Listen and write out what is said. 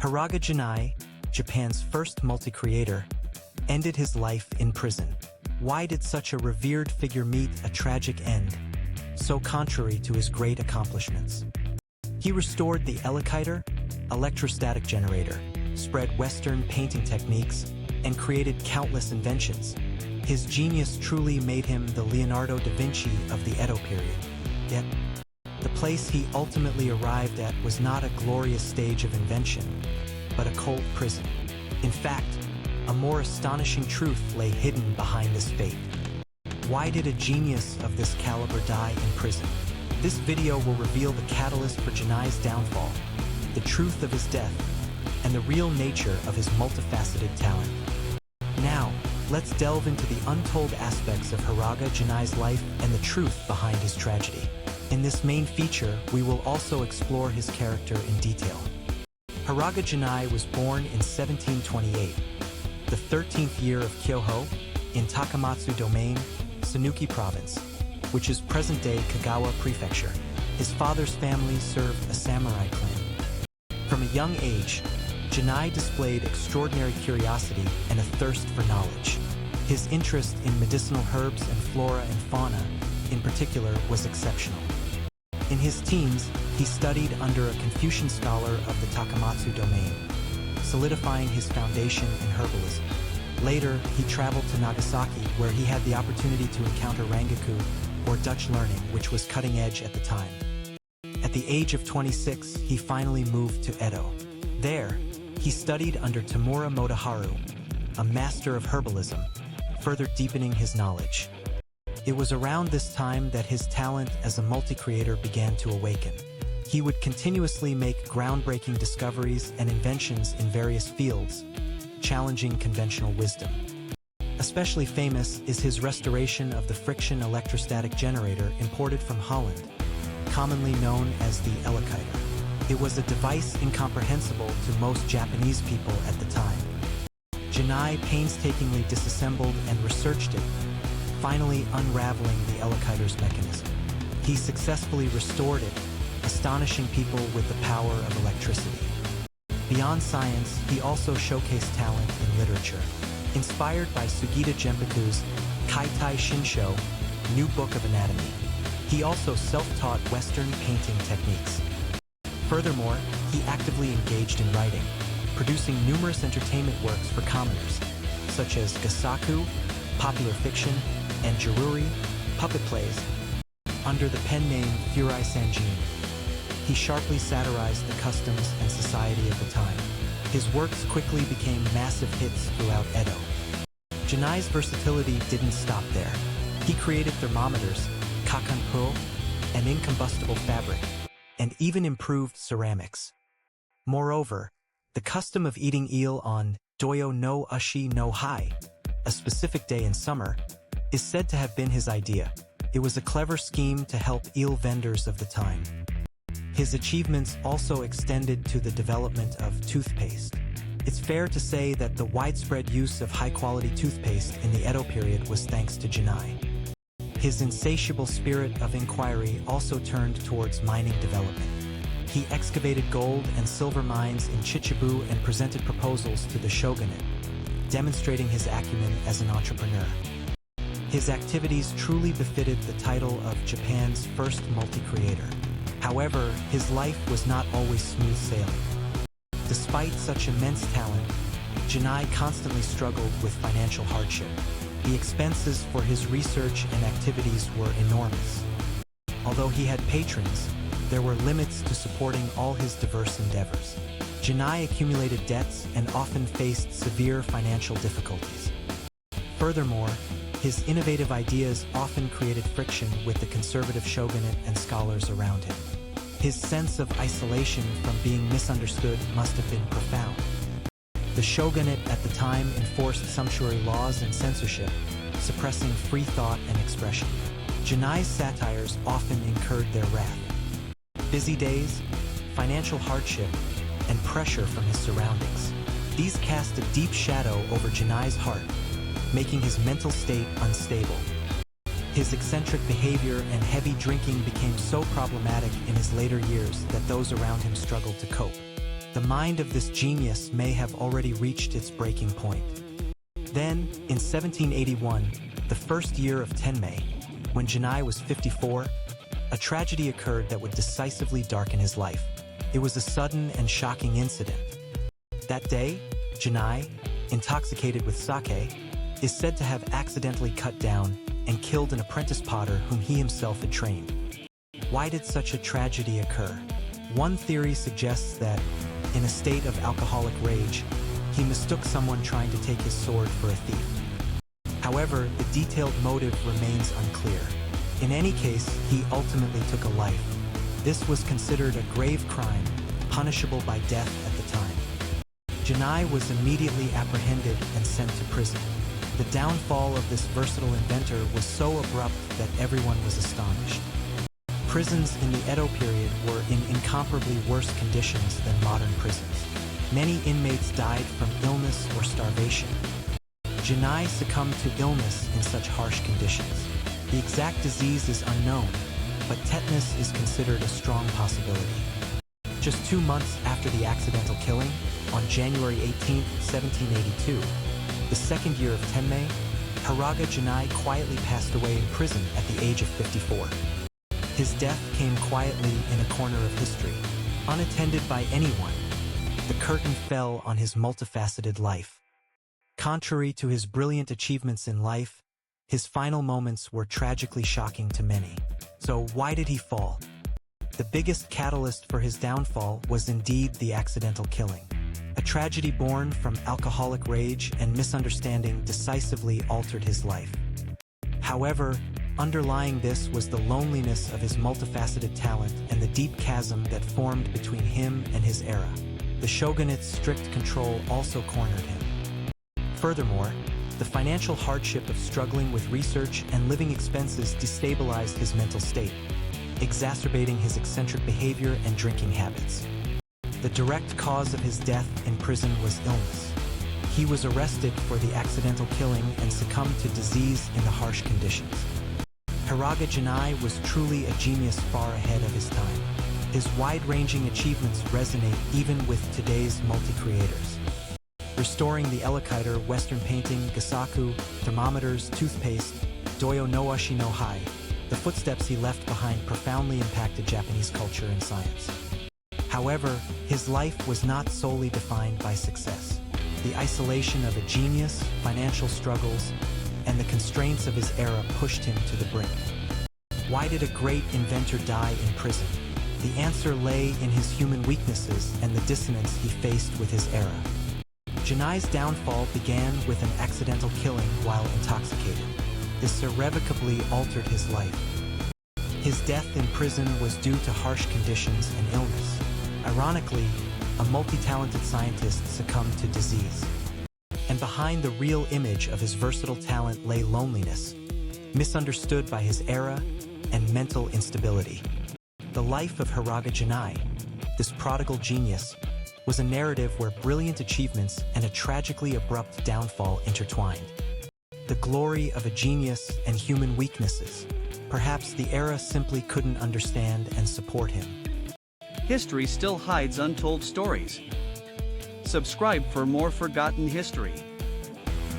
Hiraga Gennai, Japan's first multi-creator, ended his life in prison. Why did such a revered figure meet a tragic end, so contrary to his great accomplishments? He restored the Eleciter, electrostatic generator, spread Western painting techniques, and created countless inventions. His genius truly made him the Leonardo da Vinci of the Edo period. Yet, the place he ultimately arrived at was not a glorious stage of invention, but a cold prison. In fact, a more astonishing truth lay hidden behind this fate. Why did a genius of this caliber die in prison? This video will reveal the catalyst for Gennai's downfall, the truth of his death, and the real nature of his multifaceted talent. Now, let's delve into the untold aspects of Hiraga Gennai's life and the truth behind his tragedy. In this main feature, we will also explore his character in detail. Hiraga Gennai was born in 1728, the 13th year of Kyoho, in Takamatsu Domain, Sanuki Province, which is present-day Kagawa Prefecture. His father's family served a samurai clan. From a young age, Gennai displayed extraordinary curiosity and a thirst for knowledge. His interest in medicinal herbs and flora and fauna, in particular, was exceptional. In his teens, he studied under a Confucian scholar of the Takamatsu Domain, solidifying his foundation in herbalism. Later, he traveled to Nagasaki, where he had the opportunity to encounter Rangaku, or Dutch learning, which was cutting edge at the time. At the age of 26, he finally moved to Edo. There, he studied under Tamura Motoharu, a master of herbalism, further deepening his knowledge. It was around this time that his talent as a multi-creator began to awaken. He would continuously make groundbreaking discoveries and inventions in various fields, challenging conventional wisdom. Especially famous is his restoration of the friction electrostatic generator imported from Holland, commonly known as the Eleciter. It was a device incomprehensible to most Japanese people at the time. Gennai painstakingly disassembled and researched it, finally unraveling the Eleciter's mechanism. He successfully restored it, astonishing people with the power of electricity. Beyond science, he also showcased talent in literature. Inspired by Sugita Genpaku's Kaitai Shinsho, New Book of Anatomy, he also self-taught Western painting techniques. Furthermore, he actively engaged in writing, producing numerous entertainment works for commoners, such as gasaku, popular fiction, and jururi, puppet plays, under the pen name Furai Sanjin. He sharply satirized the customs and society of the time. His works quickly became massive hits throughout Edo. Gennai's versatility didn't stop there. He created thermometers, kakanpo, and incombustible fabric, and even improved ceramics. Moreover, the custom of eating eel on Doyo no Ushi no Hai, a specific day in summer, is said to have been his idea. It was a clever scheme to help eel vendors of the time. His achievements also extended to the development of toothpaste. It's fair to say that the widespread use of high-quality toothpaste in the Edo period was thanks to Gennai. His insatiable spirit of inquiry also turned towards mining development. He excavated gold and silver mines in Chichibu and presented proposals to the shogunate, demonstrating his acumen as an entrepreneur. His activities truly befitted the title of Japan's first multi-creator. However, his life was not always smooth sailing. Despite such immense talent, Gennai constantly struggled with financial hardship. The expenses for his research and activities were enormous. Although he had patrons, there were limits to supporting all his diverse endeavors. Gennai accumulated debts and often faced severe financial difficulties. Furthermore, his innovative ideas often created friction with the conservative shogunate and scholars around him. His sense of isolation from being misunderstood must have been profound. The shogunate at the time enforced sumptuary laws and censorship, suppressing free thought and expression. Gennai's satires often incurred their wrath. Busy days, financial hardship, and pressure from his surroundings. These cast a deep shadow over Gennai's heart, making his mental state unstable. His eccentric behavior and heavy drinking became so problematic in his later years that those around him struggled to cope. The mind of this genius may have already reached its breaking point. Then, in 1781, the first year of Tenmei, when Gennai was 54, a tragedy occurred that would decisively darken his life. It was a sudden and shocking incident. That day, Gennai, intoxicated with sake, is said to have accidentally cut down and killed an apprentice potter whom he himself had trained. Why did such a tragedy occur? One theory suggests that, in a state of alcoholic rage, he mistook someone trying to take his sword for a thief. However, the detailed motive remains unclear. In any case, he ultimately took a life. This was considered a grave crime, punishable by death at the time. Gennai was immediately apprehended and sent to prison. The downfall of this versatile inventor was so abrupt that everyone was astonished. Prisons in the Edo period were in incomparably worse conditions than modern prisons. Many inmates died from illness or starvation. Gennai succumbed to illness in such harsh conditions. The exact disease is unknown, but tetanus is considered a strong possibility. Just 2 months after the accidental killing, on January 18, 1782, the second year of Tenmei, Hiraga Gennai quietly passed away in prison at the age of 54. His death came quietly in a corner of history, unattended by anyone. The curtain fell on his multifaceted life. Contrary to his brilliant achievements in life, his final moments were tragically shocking to many. So why did he fall? The biggest catalyst for his downfall was indeed the accidental killing. A tragedy born from alcoholic rage and misunderstanding decisively altered his life. However, underlying this was the loneliness of his multifaceted talent and the deep chasm that formed between him and his era. The shogunate's strict control also cornered him. Furthermore, the financial hardship of struggling with research and living expenses destabilized his mental state, exacerbating his eccentric behavior and drinking habits. The direct cause of his death in prison was illness. He was arrested for the accidental killing and succumbed to disease in the harsh conditions. Hiraga Gennai was truly a genius far ahead of his time. His wide-ranging achievements resonate even with today's multi-creators. Restoring the Elekiter, Western painting, gasaku, thermometers, toothpaste, doyo no ashi no hai, the footsteps he left behind profoundly impacted Japanese culture and science. However, his life was not solely defined by success. The isolation of a genius, financial struggles, and the constraints of his era pushed him to the brink. Why did a great inventor die in prison? The answer lay in his human weaknesses and the dissonance he faced with his era. Gennai's downfall began with an accidental killing while intoxicated. This irrevocably altered his life. His death in prison was due to harsh conditions and illness. Ironically, a multi-talented scientist succumbed to disease. And behind the real image of his versatile talent lay loneliness, misunderstood by his era, and mental instability. The life of Hiraga Gennai, this prodigal genius, was a narrative where brilliant achievements and a tragically abrupt downfall intertwined. The glory of a genius and human weaknesses. Perhaps the era simply couldn't understand and support him. History still hides untold stories. Subscribe for more forgotten history.